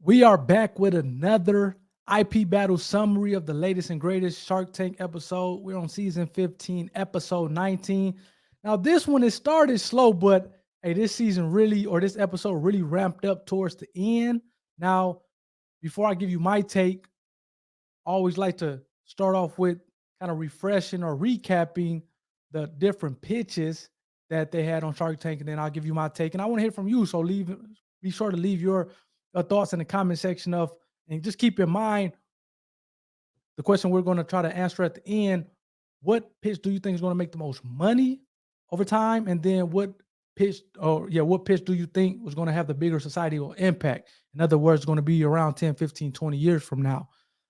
We are back with another IP battle summary of the latest and greatest Shark Tank episode. We're on season 15, episode 19. Now, this one is started slow, but hey, this season really, or this episode really ramped up towards the end. Now, before I give you my take, I always like to start off with kind of refreshing or recapping the different pitches that they had on Shark Tank, and then I'll give you my take. And I want to hear from you, so be sure to leave your thoughts in the comment section of, and just keep in mind the question we're going to try to answer at the end. What pitch do you think is going to make the most money over time? And then what pitch do you think was going to have the bigger societal impact? In other words, it's going to be around 10, 15, 20 years from now.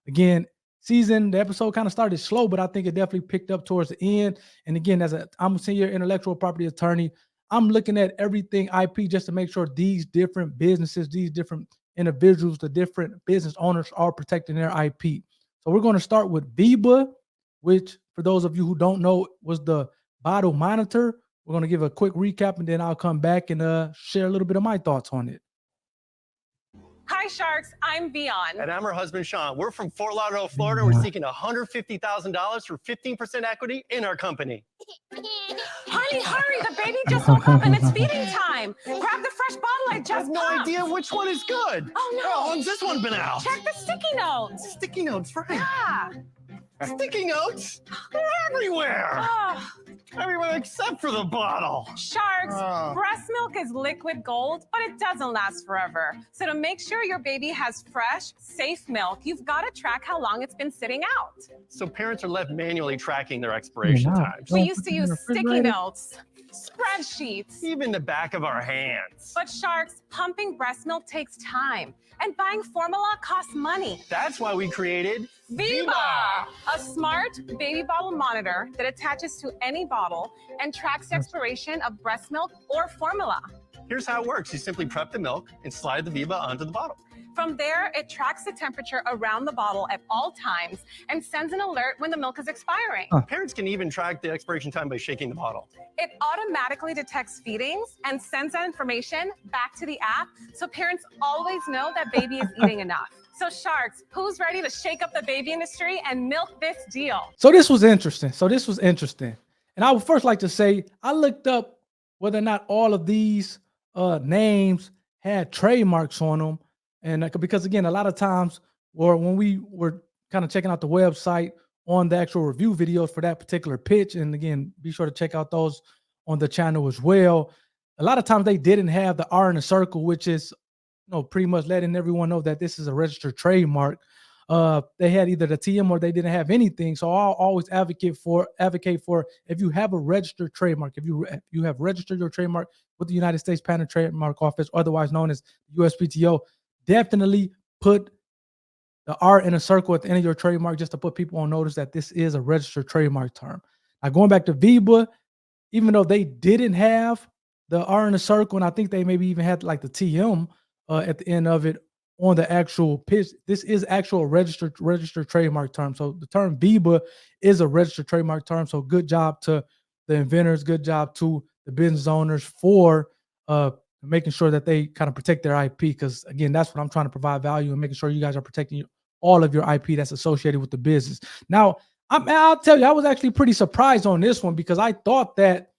Again, the episode kind of started slow, but I think it definitely picked up towards the end. And again, I'm a senior intellectual property attorney, I'm looking at everything IP just to make sure these different businesses, these different individuals, the different business owners are protecting their IP. So we're going to start with VEBA, which for those of you who don't know was the bottle monitor. We're going to give a quick recap, and then I'll come back and share a little bit of my thoughts on it. Hi, Sharks. I'm Beyond. And I'm her husband, Sean. We're from Fort Lauderdale, Florida. We're seeking $150,000 for 15% equity in our company. Honey, hurry. The baby just woke up and it's feeding time. Grab the fresh bottle I just I have no popped. idea which one is good. Oh, no. How long's this one been out? Check the sticky notes. Sticky notes, right? Yeah. Sticky notes? They're everywhere. Oh, Everywhere except for the bottle. Sharks, Oh. breast milk is liquid gold, but it doesn't last forever. So to make sure your baby has fresh, safe milk, you've got to track how long it's been sitting out. So parents are left manually tracking their expiration Yeah. times. We Don't used put to it in the use sticky refrigerator. notes, spreadsheets. Even the back of our hands. But Sharks, pumping breast milk takes time, and buying formula costs money. That's why we created VEBA, a smart baby bottle monitor that attaches to any bottle and tracks the expiration of breast milk or formula. Here's how it works. You simply prep the milk and slide the VEBA onto the bottle. From there, it tracks the temperature around the bottle at all times and sends an alert when the milk is expiring. Parents can even track the expiration time by shaking the bottle. It automatically detects feedings and sends that information back to the app, so parents always know that baby is eating enough. So Sharks, who's ready to shake up the baby industry and milk this deal? So this was interesting. And I would first like to say, I looked up whether or not all of these names had trademarks on them. And because again, a lot of times, or when we were kind of checking out the website on the actual review videos for that particular pitch, and again, be sure to check out those on the channel as well. A lot of times they didn't have the R in a circle, which is, pretty much letting everyone know that this is a registered trademark. They had either the TM or they didn't have anything. So I'll always advocate for if you have a registered trademark, if you have registered your trademark with the United States Patent and Trademark Office, otherwise known as USPTO, definitely put the R in a circle at the end of your trademark just to put people on notice that this is a registered trademark term. Now, going back to VEBA, even though they didn't have the R in a circle, and I think they maybe even had like the TM at the end of it on the actual pitch, this is actual registered trademark term. So the term VEBA is a registered trademark term. So good job to the inventors, good job to the business owners for making sure that they kind of protect their IP, because again, that's what I'm trying to provide value and making sure you guys are protecting all of your IP that's associated with the business. Now, I'll tell you, I was actually pretty surprised on this one because I thought that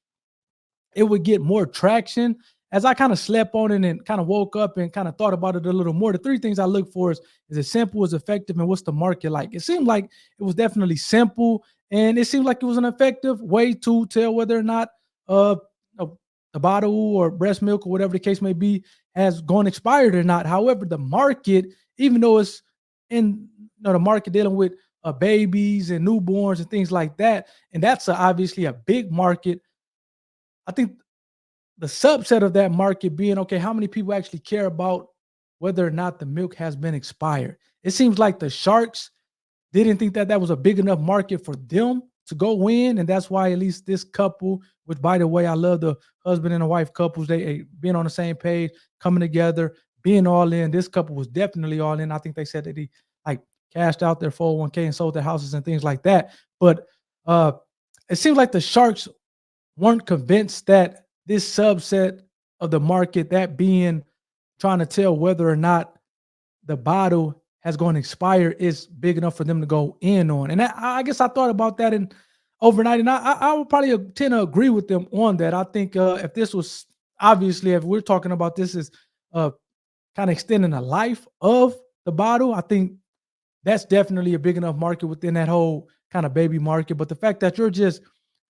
it would get more traction. As I kind of slept on it and kind of woke up and kind of thought about it a little more, the three things I look for is it simple, is effective, and what's the market like? It seemed like it was definitely simple, and it seemed like it was an effective way to tell whether or not the bottle or breast milk or whatever the case may be has gone expired or not. However, the market, even though it's in the market dealing with babies and newborns and things like that, and that's obviously a big market, I think the subset of that market being, okay, how many people actually care about whether or not the milk has been expired? It seems like the Sharks didn't think that was a big enough market for them to go win, and that's why at least this couple, which by the way, I love the husband and the wife couples, they being on the same page, coming together, being all in. This couple was definitely all in. I think they said that he cashed out their 401k and sold their houses and things like that. But it seems like the Sharks weren't convinced that this subset of the market, that being trying to tell whether or not the bottle has gone expire is big enough for them to go in on. And I guess I thought about that in overnight, and I would probably tend to agree with them on that. I think if this was obviously, if we're talking about this as kind of extending the life of the bottle, I think that's definitely a big enough market within that whole kind of baby market. But the fact that you're just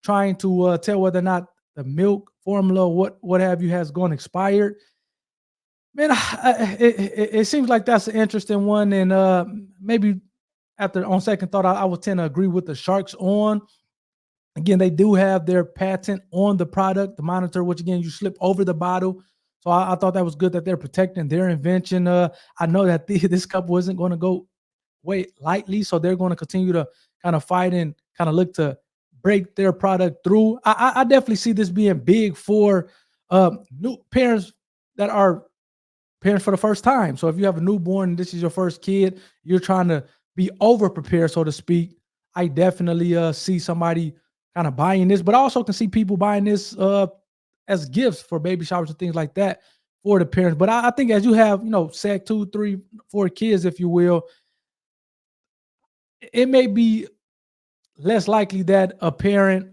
trying to tell whether or not the milk formula, what have you, has gone expired, man, it seems like that's an interesting one. And maybe after on second thought, I would tend to agree with the Sharks on. Again, they do have their patent on the product, the monitor, which again, you slip over the bottle. So I thought that was good that they're protecting their invention. I know that this couple isn't going to go way lightly, so they're going to continue to kind of fight and kind of look to break their product through. I definitely see this being big for new parents that are parents for the first time. So if you have a newborn and this is your first kid, you're trying to be over prepared, so to speak. I definitely see somebody kind of buying this, but I also can see people buying this as gifts for baby showers and things like that for the parents. But I think as you have, say 2, 3, 4 kids, if you will, it may be less likely that a parent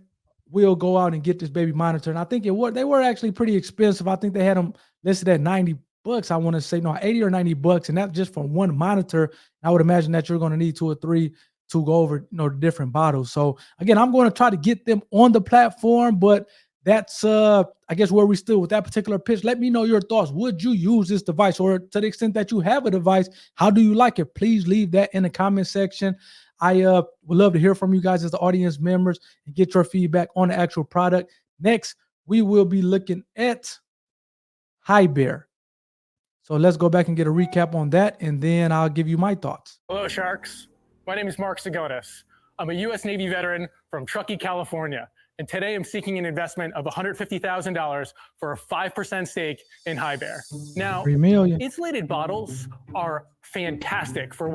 will go out and get this baby monitor. And I think they were actually pretty expensive. I think they had them listed at $90. I want to say no, $80 or $90, and that's just for one monitor. I would imagine that you're going to need 2 or 3 to go over, different bottles. So again, I'm going to try to get them on the platform, but that's I guess where we stood with that particular pitch. Let me know your thoughts. Would you use this device, or to the extent that you have a device, how do you like it? Please leave that in the comment section. I would love to hear from you guys as the audience members and get your feedback on the actual product. Next, we will be looking at Highbear. So let's go back and get a recap on that, and then I'll give you my thoughts. Hello, Sharks. My name is Mark Sagonis. I'm a U.S. Navy veteran from Truckee, California, and today I'm seeking an investment of $150,000 for a 5% stake in Highbear. Now, $3 million. insulated bottles are fantastic for,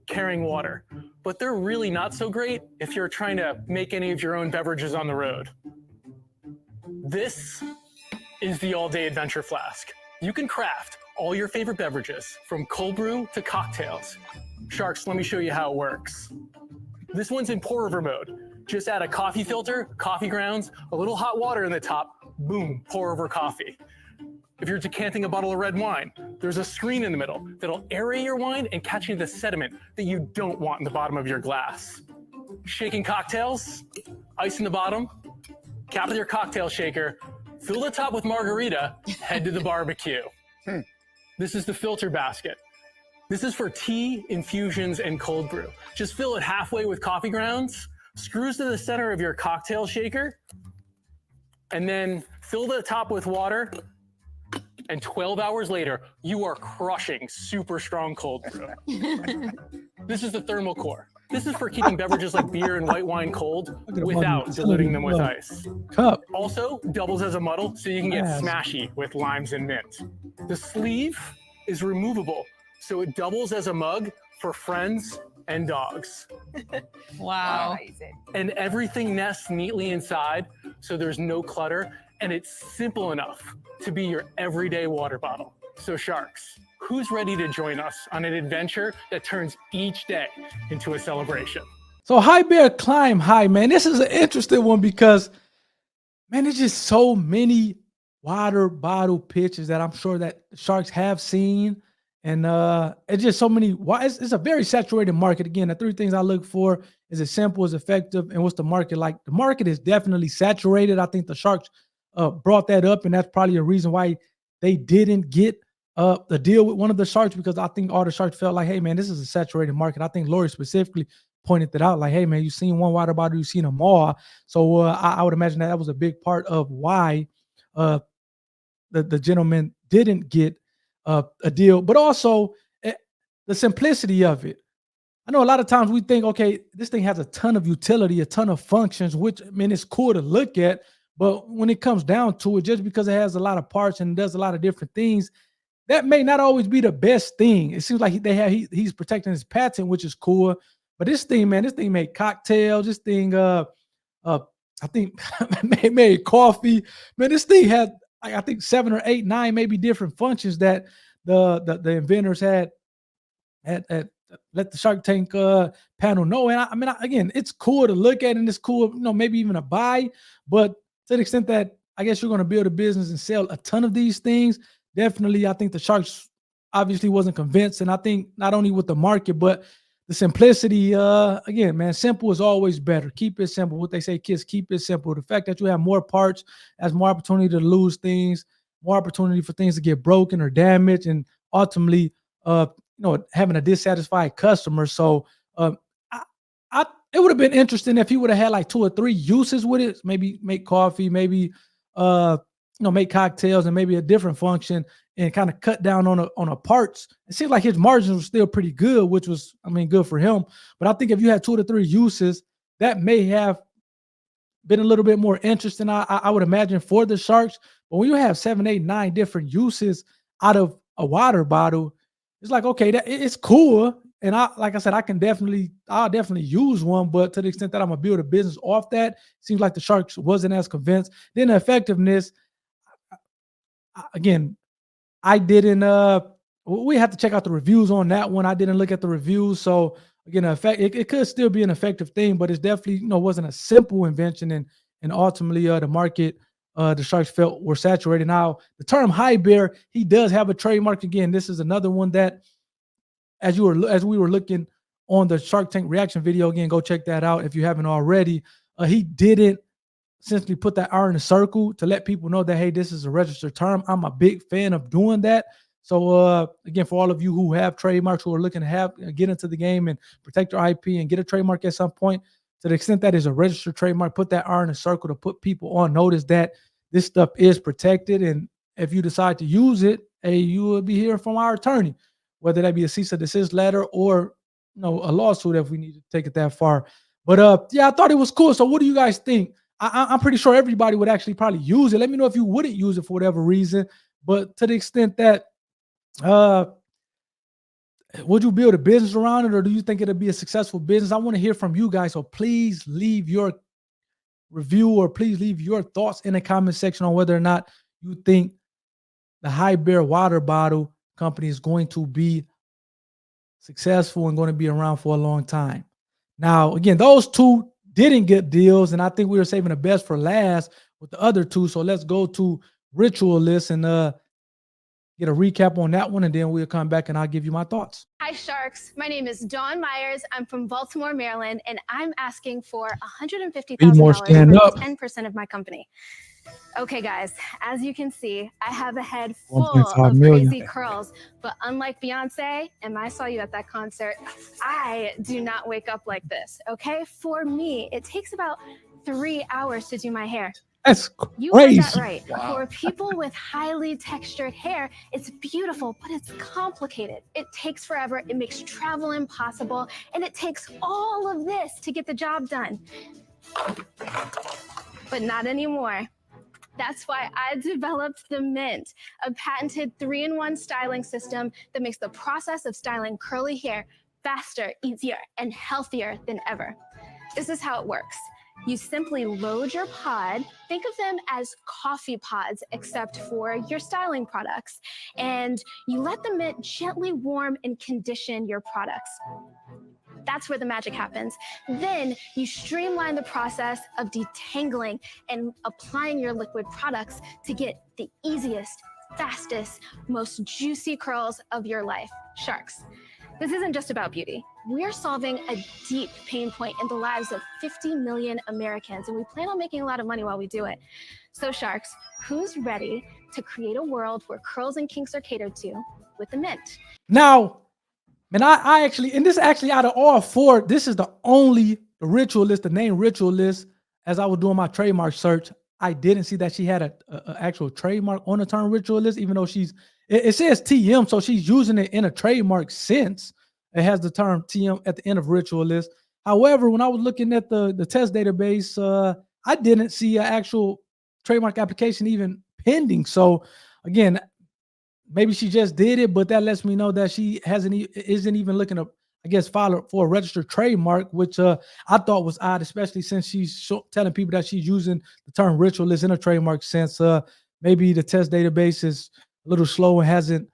carrying water, but they're really not so great if you're trying to make any of your own beverages on the road. This is the all-day adventure flask. You can craft all your favorite beverages, from cold brew to cocktails. Sharks, let me show you how it works. This one's in pour over mode. Just add a coffee filter, coffee grounds, a little hot water in the top, boom, pour over coffee. If you're decanting a bottle of red wine, there's a screen in the middle that'll aerate your wine and catch any of the sediment that you don't want in the bottom of your glass. Shaking cocktails, ice in the bottom, cap with your cocktail shaker, fill the top with margarita, head to the barbecue. This is the filter basket. This is for tea, infusions, and cold brew. Just fill it halfway with coffee grounds, screws to the center of your cocktail shaker, and then fill the top with water, and 12 hours later, you are crushing super strong cold brew. This is the thermal core. This is for keeping beverages like beer and white wine cold without diluting them with ice. Cup. Also, doubles as a muddle, so you can get smashy with limes and mint. The sleeve is removable, so it doubles as a mug for friends and dogs. Wow. And everything nests neatly inside, so there's no clutter, and it's simple enough to be your everyday water bottle. So Sharks, who's ready to join us on an adventure that turns each day into a celebration? So Highbear Climb High, man. This is an interesting one because, man, there's just so many water bottle pitches that I'm sure that Sharks have seen. And it's just so many. It's a very saturated market. Again, the 3 things I look for is it's simple, it's effective, and what's the market like? The market is definitely saturated. I think the Sharks brought that up, and that's probably a reason why they didn't get the deal with one of the Sharks, because I think all the Sharks felt like, hey, man, this is a saturated market. I think Lori specifically pointed that out, like, hey, man, you've seen one water bottle, you've seen them all. So I would imagine that was a big part of why the gentleman didn't get a deal, but also the simplicity of it. I know a lot of times we think, okay, this thing has a ton of utility, a ton of functions, which, I mean, it's cool to look at, but when it comes down to it, just because it has a lot of parts and does a lot of different things, that may not always be the best thing. It seems like he's protecting his patent, which is cool. But this thing, man, this thing made cocktails. This thing, I think, made coffee. Man, this thing had, I think, 7 or 8, 9 maybe different functions that the inventors had let the Shark Tank panel know. And I mean, again, it's cool to look at, and it's cool, maybe even a buy. But to the extent that I guess you're going to build a business and sell a ton of these things, definitely, I think the Sharks obviously wasn't convinced. And I think not only with the market, but the simplicity, again, man, simple is always better. Keep it simple. What they say, kids, keep it simple. The fact that you have more parts has more opportunity to lose things, more opportunity for things to get broken or damaged, and ultimately, having a dissatisfied customer. So it would have been interesting if he would have had like 2 or 3 uses with it. Maybe make coffee, maybe make cocktails, and maybe a different function, and kind of cut down on a parts. It seems like his margins were still pretty good, which was, good for him. But I think if you had 2 to 3 uses, that may have been a little bit more interesting, I would imagine, for the Sharks. But when you have 7, 8, 9 different uses out of a water bottle, it's like, okay, it's cool. And like I said, I'll definitely use one. But to the extent that I'm gonna build a business off that, seems like the Sharks wasn't as convinced. Then the effectiveness, again, I didn't. We have to check out the reviews on that one. I didn't look at the reviews, so again, it could still be an effective thing, but it's definitely wasn't a simple invention, and ultimately the market, the Sharks felt were saturated. Now the term high bear, he does have a trademark. Again, this is another one that, as we were looking on the Shark Tank reaction video, again, go check that out if you haven't already. He didn't essentially put that R in a circle to let people know that, hey, this is a registered term. I'm a big fan of doing that. So again, for all of you who have trademarks, who are looking to get into the game and protect your IP and get a trademark at some point, to the extent that is a registered trademark, put that R in a circle to put people on notice that this stuff is protected. And if you decide to use it, hey, you will be hearing from our attorney, whether that be a cease and desist letter or a lawsuit if we need to take it that far. But yeah, I thought it was cool. So what do you guys think? I'm pretty sure everybody would actually probably use it. Let me know if you wouldn't use it for whatever reason. But to the extent that, would you build a business around it, or do you think it'll be a successful business? I want to hear from you guys. So please leave your review, or please leave your thoughts in the comment section on whether or not you think the High Bear water bottle company is going to be successful and going to be around for a long time. Now, again, those 2 didn't get deals, and I think we were saving the best for last with the other 2. So let's go to Ritualist and get a recap on that one, and then we'll come back and I'll give you my thoughts. Hi, Sharks. My name is Dawn Myers. I'm from Baltimore, Maryland, and I'm asking for $150,000 for 10% of my company. Okay, guys, as you can see, I have a head full of crazy curls, but unlike Beyonce, and I saw you at that concert, I do not wake up like this, okay? For me, it takes about 3 hours to do my hair. That's crazy. You heard that right. Wow. For people with highly textured hair, it's beautiful, but it's complicated. It takes forever. It makes travel impossible, and it takes all of this to get the job done. But not anymore. That's why I developed the Mint, a patented 3-in-1 styling system that makes the process of styling curly hair faster, easier, and healthier than ever. This is how it works. You simply load your pod, think of them as coffee pods, except for your styling products, and you let the Mint gently warm and condition your products. That's where the magic happens. Then you streamline the process of detangling and applying your liquid products to get the easiest, fastest, most juicy curls of your life. Sharks. This isn't just about beauty. We're solving a deep pain point in the lives of 50 million Americans, and we plan on making a lot of money while we do it. So Sharks, who's ready to create a world where curls and kinks are catered to with the Mint? Now, and I actually, and this actually out of all 4, this is the Ritualist, the name Ritualist, as I was doing my trademark search, I didn't see that she had a actual trademark on the term Ritualist, even though it says TM, so she's using it in a trademark sense. It has the term TM at the end of Ritualist. However, when I was looking at the test database, I didn't see an actual trademark application even pending. So again, maybe she just did it, but that lets me know that she isn't even looking to, I guess, file for a registered trademark, which I thought was odd, especially since she's telling people that she's using the term Ritualist in a trademark sense. Maybe the test database is a little slow and hasn't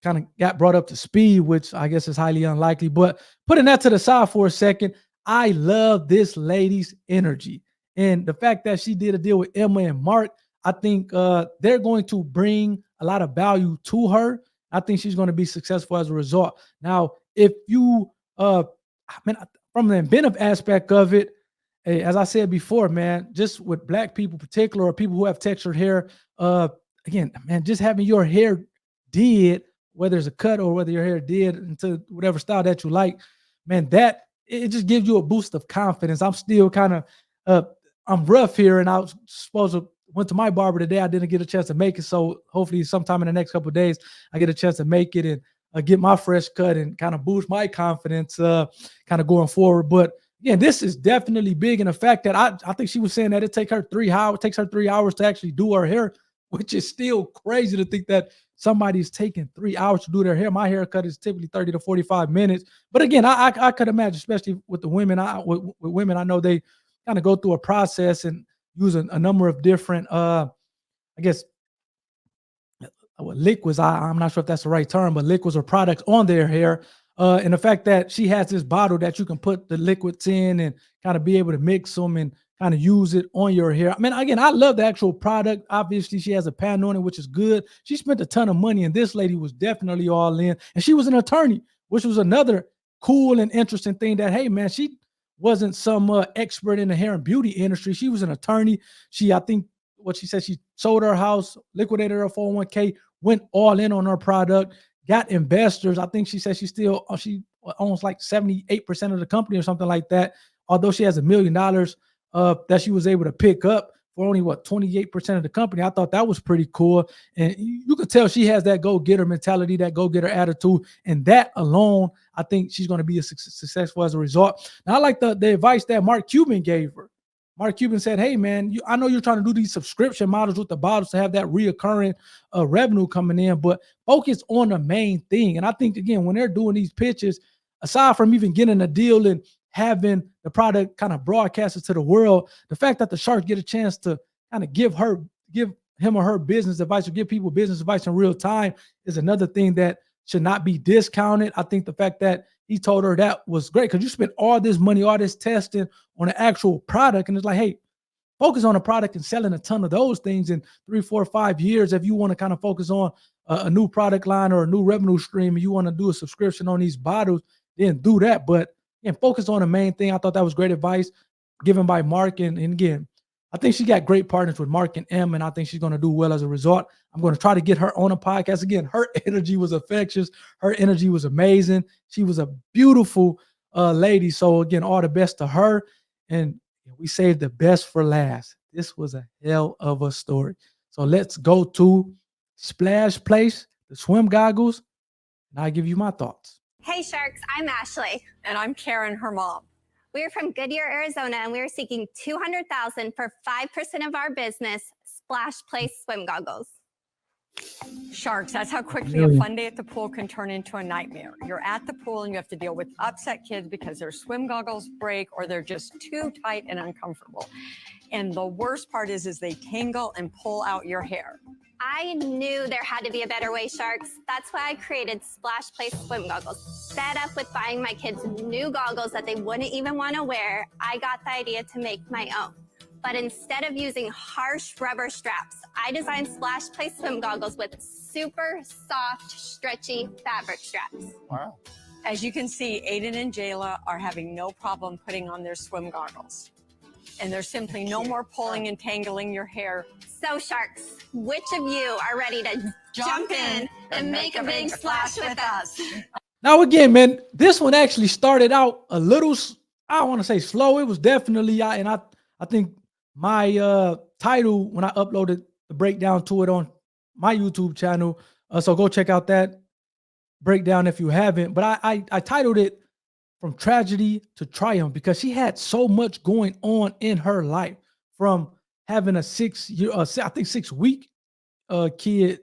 kind of got brought up to speed, which I guess is highly unlikely. But putting that to the side for a second, I love this lady's energy. And the fact that she did a deal with Emma and Mark, I think they're going to bring a lot of value to her. I think she's going to be successful as a result. Now, if you, from the inventive aspect of it, as I said before, man, just with Black people in particular, or people who have textured hair, again, man, just having your hair did, whether it's a cut or whether your hair did into whatever style that you like, man, that it just gives you a boost of confidence. I'm still kind of, I'm rough here, and I was supposed to went to my barber today. I didn't get a chance to make it, so hopefully sometime in the next couple of days I get a chance to make it and get my fresh cut and kind of boost my confidence, kind of going forward. But yeah, this is definitely big in the fact that I think she was saying that it takes her 3 hours to actually do her hair, which is still crazy to think that somebody's taking 3 hours to do their hair. My haircut is typically 30 to 45 minutes. But again, I could imagine, especially with the women, with women, I know they kind of go through a process and use a number of different, I guess, liquids. I'm not sure if that's the right term, but liquids or products on their hair. And the fact that she has this bottle that you can put the liquids in and kind of be able to mix them and kind of use it on your hair. I mean, again, I love the actual product. Obviously, she has a patent on it, which is good. She spent a ton of money, and this lady was definitely all in. And she was an attorney, which was another cool and interesting thing that, hey, man, she wasn't some expert in the hair and beauty industry. She was an attorney. I think what she said, she sold her house, liquidated her 401k, went all in on her product, got investors. I think she said she owns like 78% of the company or something like that. Although she has $1 million that she was able to pick up for only 28% of the company. I thought that was pretty cool. And you could tell she has that go-getter mentality, that go-getter attitude. And that alone, I think she's going to be successful as a result. Now, I like the advice that Mark Cuban gave her. Mark Cuban said, hey, man, I know you're trying to do these subscription models with the bottles to have that reoccurring revenue coming in, but focus on the main thing. And I think, again, when they're doing these pitches, aside from even getting a deal and having the product kind of broadcasted to the world, the fact that the Sharks get a chance to kind of give him or her business advice or give people business advice in real time is another thing that should not be discounted. I think the fact that he told her that was great, because you spent all this money, all this testing on an actual product, and it's like, hey, focus on a product and selling a ton of those things in 3, 4, 5 years. If you want to kind of focus on a new product line or a new revenue stream, and you want to do a subscription on these bottles, then do that. But and focus on the main thing. I thought that was great advice given by Mark. And again, I think she got great partners with Mark and Em, and I think she's going to do well as a result. I'm going to try to get her on a podcast. Again, her energy was infectious. Her energy was amazing. She was a beautiful lady. So again, all the best to her. And we saved the best for last. This was a hell of a story. So let's go to Splash Place, the swim goggles, and I'll give you my thoughts. Hey Sharks, I'm Ashley. And I'm Karen, her mom. We're from Goodyear, Arizona, and we're seeking $200,000 for 5% of our business, Splash Place swim goggles. Sharks, that's how quickly a fun day at the pool can turn into a nightmare. You're at the pool and you have to deal with upset kids because their swim goggles break or they're just too tight and uncomfortable. And the worst part is they tangle and pull out your hair. I knew there had to be a better way, Sharks. That's why I created Splash Place swim goggles. Fed up with buying my kids new goggles that they wouldn't even want to wear, I got the idea to make my own. But instead of using harsh rubber straps, I designed Splash Place swim goggles with super soft, stretchy fabric straps. Wow. As you can see, Aiden and Jayla are having no problem putting on their swim goggles. And there's simply no more pulling and tangling your hair. So Sharks, which of you are ready to jump in and make a big splash with us? Now, again, man, this one actually started out a little, I don't want to say slow. It was definitely, and I think my title, when I uploaded the breakdown to it on my YouTube channel, so go check out that breakdown if you haven't. But I titled it From Tragedy to Triumph, because she had so much going on in her life, from having a 6-week kid.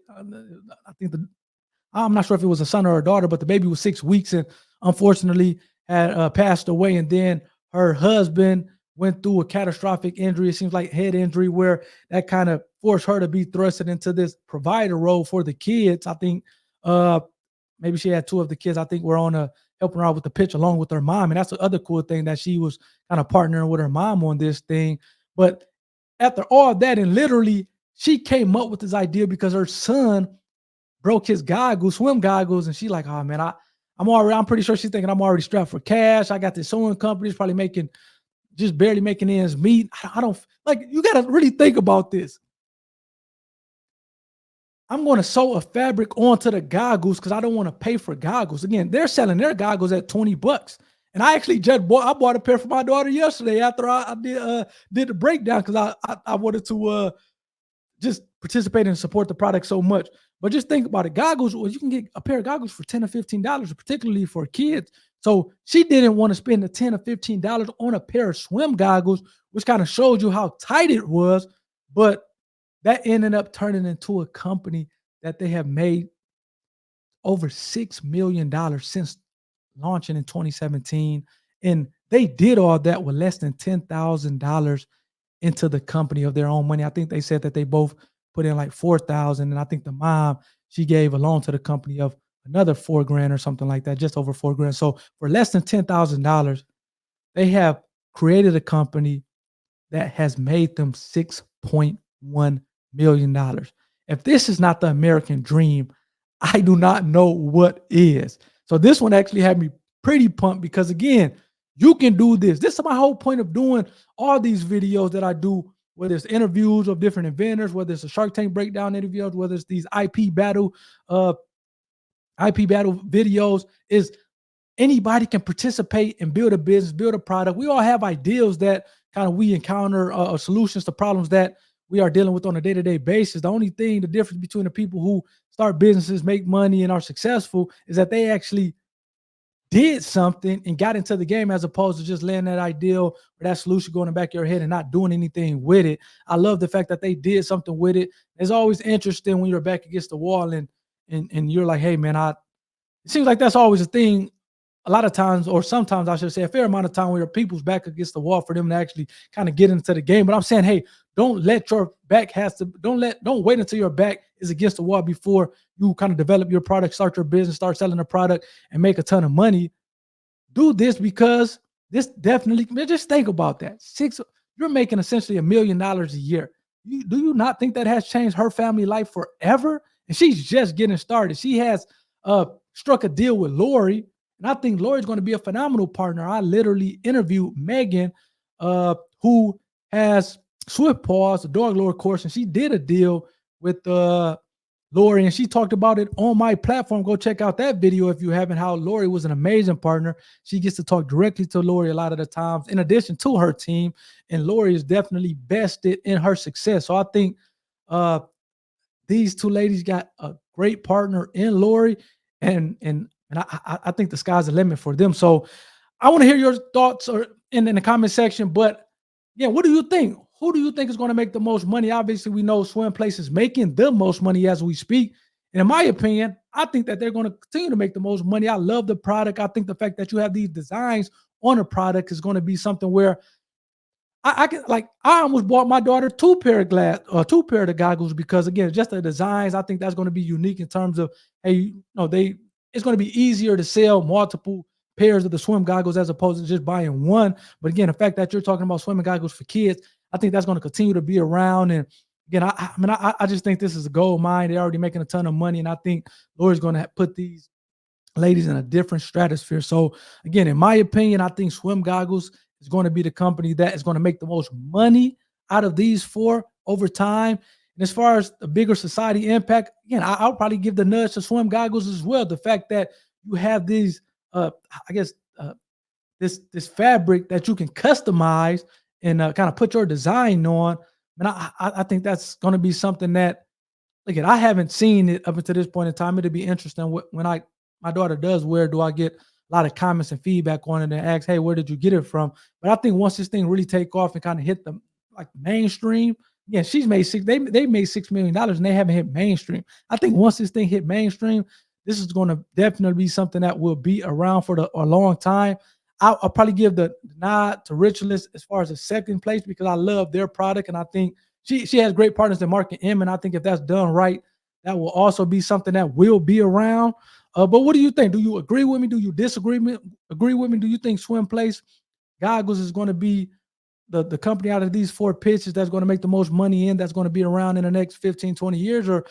I'm not sure if it was a son or a daughter, but the baby was 6 weeks and unfortunately had passed away. And then her husband went through a catastrophic injury. It seems like head injury, where that kind of forced her to be thrusted into this provider role for the kids. I think maybe she had 2 of the kids, I think, were on helping her out with the pitch along with her mom. And that's the other cool thing, that she was kind of partnering with her mom on this thing. But after all that, and literally she came up with this idea because her son broke his goggles, swim goggles, and she like, oh man, I'm pretty sure she's thinking I'm already strapped for cash. I got this sewing company, it's probably just barely making ends meet. I don't like, you got to really think about this. I'm going to sew a fabric onto the goggles because I don't want to pay for goggles. Again, they're selling their goggles at $20. And I actually I bought a pair for my daughter yesterday after I did the breakdown, because I wanted to just participate and support the product so much. But just think about it. Goggles, well, you can get a pair of goggles for $10 or $15, particularly for kids. So she didn't want to spend the $10 or $15 on a pair of swim goggles, which kind of showed you how tight it was. But that ended up turning into a company that they have made over $6 million since launching in 2017. And they did all that with less than $10,000 into the company of their own money. I think they said that they both put in like $4,000. And I think the mom, she gave a loan to the company of another $4,000 or something like that, just over $4,000. So for less than $10,000, they have created a company that has made them $6.1 million. If this is not the American dream, I do not know what is. So this one actually had me pretty pumped, because again, you can do this. This is my whole point of doing all these videos that I do, whether it's interviews of different inventors, whether it's a Shark Tank breakdown interviews, whether it's these IP battle videos, is anybody can participate and build a business, build a product. We all have ideas that kind of we encounter solutions to problems that we are dealing with on a day-to-day basis. The difference between the people who start businesses, make money, and are successful is that they actually did something and got into the game, as opposed to just letting that idea or that solution go in the back of your head and not doing anything with it. I love the fact that they did something with it. It's always interesting when you're back against the wall and you're like, hey man, it seems like that's always a thing. A lot of times, or sometimes I should say a fair amount of time, where your people's back against the wall for them to actually kind of get into the game. But I'm saying, hey, don't wait until your back is against the wall before you kind of develop your product, start your business, start selling a product and make a ton of money. Do this, because this definitely, just think about that. You're making essentially $1 million a year. Do you not think that has changed her family life forever? And she's just getting started. She has struck a deal with Lori. And I think Lori's going to be a phenomenal partner. I literally interviewed Megan, who has Swift Paws, the dog lore course, and she did a deal with Lori, and she talked about it on my platform. Go check out that video if you haven't, how Lori was an amazing partner. She gets to talk directly to Lori a lot of the times, in addition to her team, and Lori is definitely vested in her success. So I think these two ladies got a great partner in Lori, and I think the sky's the limit for them. So I want to hear your thoughts in the comment section. But yeah, what do you think? Who do you think is going to make the most money? Obviously, we know Swim Place is making the most money as we speak. And in my opinion, I think that they're going to continue to make the most money. I love the product. I think the fact that you have these designs on a product is going to be something where I almost bought my daughter two pair of the goggles, because again, just the designs. I think that's going to be unique in terms of, hey, it's going to be easier to sell multiple pairs of the swim goggles as opposed to just buying one. But again, the fact that you're talking about swimming goggles for kids, I think that's going to continue to be around. And again, I just think this is a gold mine. They're already making a ton of money, and I think Lori's going to put these ladies in a different stratosphere. So again, in my opinion, I think Swim Goggles is going to be the company that is going to make the most money out of these four over time. And as far as the bigger society impact, again, I'll probably give the nudge to Swim Goggles as well. The fact that you have these, this fabric that you can customize and kind of put your design on. And I think that's going to be something that, again, I haven't seen it up until this point in time. It'll be interesting when my daughter does wear. Do I get a lot of comments and feedback on it and ask, hey, where did you get it from? But I think once this thing really take off and kind of hit the mainstream, yeah, they made $6 million and they haven't hit mainstream. I think once this thing hit mainstream, this is going to definitely be something that will be around for a long time. I'll probably give the nod to Ritualist as far as a second place, because I love their product, and I think she has great partners in Mark and M, and I think if that's done right, that will also be something that will be around. But what do you think? Do you agree with me? Do you agree with me? Do you think Swim Place Goggles is going to be the company out of these 4 pitches that's going to make the most money that's going to be around in the next 15, 20 years? Or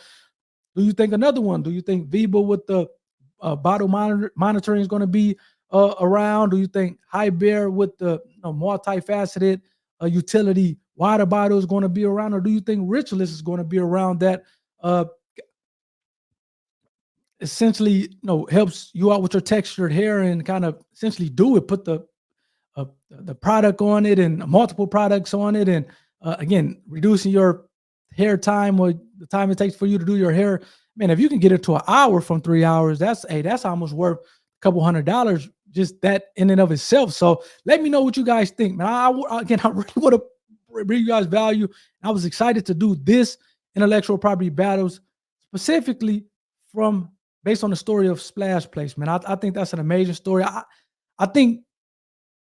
do you think another one? Do you think Viba with the bottle monitoring is going to be around? Do you think High Bear with the multifaceted utility water bottle is going to be around? Or do you think Ritualist is going to be around that essentially helps you out with your textured hair and kind of essentially put the product on it and multiple products on it, and again, reducing your hair time or the time it takes for you to do your hair. Man, if you can get it to an hour from 3 hours, that's almost worth a couple $100 just that in and of itself. So let me know what you guys think, man. I really want to bring you guys value. I was excited to do this intellectual property battles specifically based on the story of Splash Place, man. I think that's an amazing story. I think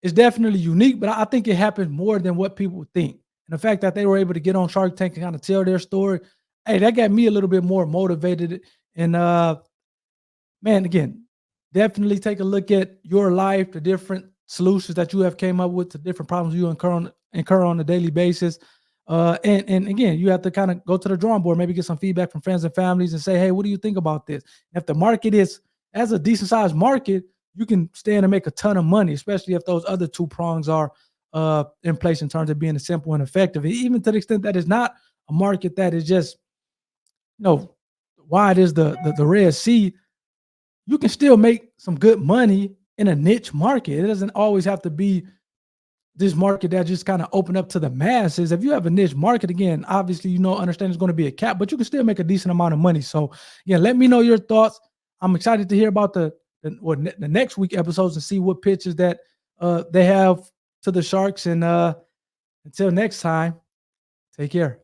it's definitely unique, but I think it happened more than what people think. And the fact that they were able to get on Shark Tank and kind of tell their story, hey, that got me a little bit more motivated. And man, again, definitely take a look at your life, the different solutions that you have came up with, the different problems you incur on a daily basis. And again, you have to kind of go to the drawing board, maybe get some feedback from friends and families and say, hey, what do you think about this? If the market is as a decent sized market, you can stand and make a ton of money, especially if those other 2 prongs are in place in terms of being simple and effective. Even to the extent that it's not a market that is just, wide as the Red Sea, you can still make some good money in a niche market. It doesn't always have to be this market that just kind of open up to the masses. If you have a niche market, again, obviously, understand there's going to be a cap, but you can still make a decent amount of money. So yeah, let me know your thoughts. I'm excited to hear about the next week episodes and see what pitches that they have to the Sharks. And until next time, take care.